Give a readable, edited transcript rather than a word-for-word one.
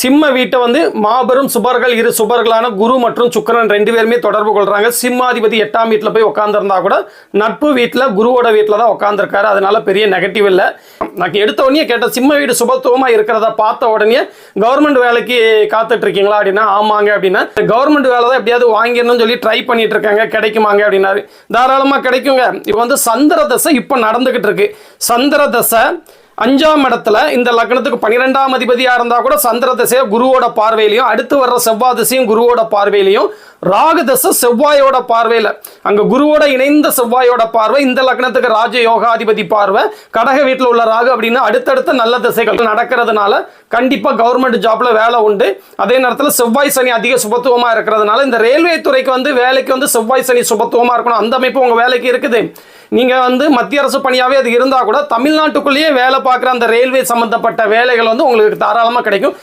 சிம்ம வீட்டை வந்து மாபெரும் சுபர்கள், இரு சுபர்களான குரு மற்றும் சுக்கிரன் 2 பேருமே தொடர்பு கொள்றாங்க. சிம்மாதிபதி 8ஆம் வீட்டில் போய் உட்காந்துருந்தா கூட நட்பு வீட்டில் குருவோட வீட்டில் தான் உட்காந்துருக்காரு. அதனால பெரிய நெகட்டிவ் இல்லை. நான் எடுத்த உடனே கேட்டேன், சிம்ம வீடு சுபத்துவமாக இருக்கிறத பார்த்த உடனே கவர்மெண்ட் வேலைக்கு காத்துட்டு இருக்கீங்களா அப்படின்னா, ஆமாங்க அப்படின்னா, கவர்மெண்ட் வேலை தான் எப்படியாவது வாங்கிடணும்னு சொல்லி ட்ரை பண்ணிட்டு இருக்காங்க, கிடைக்குமாங்க அப்படின்னாரு. தாராளமாக கிடைக்குங்க. இப்போ வந்து சந்திர தசை இப்போ நடந்துகிட்டு இருக்கு. சந்திர தசை 5ஆம் இடத்துல இந்த லக்னத்துக்கு 12ஆம் அதிபதியா இருந்தா கூட சந்திர தசையை குருவோட பார்வையிலையும், அடுத்து வர்ற செவ்வாய் தசையும் குருவோட பார்வையிலையும், ராகு தசை செவ்வாயோட பார்வையில, அங்க குருவோட இணைந்த செவ்வாயோட பார்வை, இந்த லக்னத்துக்கு ராஜ யோகாதிபதி பார்வை, கடக வீட்டில் உள்ள ராகு அப்படின்னு அடுத்தடுத்த நல்ல திசைகள் நடக்கிறதுனால கண்டிப்பா கவர்மெண்ட் ஜாப்ல வேலை உண்டு. அதே நேரத்தில் செவ்வாய் சனி அதிக சுபத்துவமா இருக்கிறதுனால இந்த ரயில்வே துறைக்கு வந்து வேலைக்கு வந்து செவ்வாய் சனி சுபத்துவமா இருக்கணும். அந்த அமைப்பு உங்க வேலைக்கு இருக்குது. நீங்க வந்து மத்திய அரசு பணியாவே அது இருந்தா கூட தமிழ்நாட்டுக்குள்ளேயே வேலை பார்க்குற அந்த ரயில்வே சம்பந்தப்பட்ட வேலைகள் வந்து உங்களுக்கு தாராளமாக கிடைக்கும்.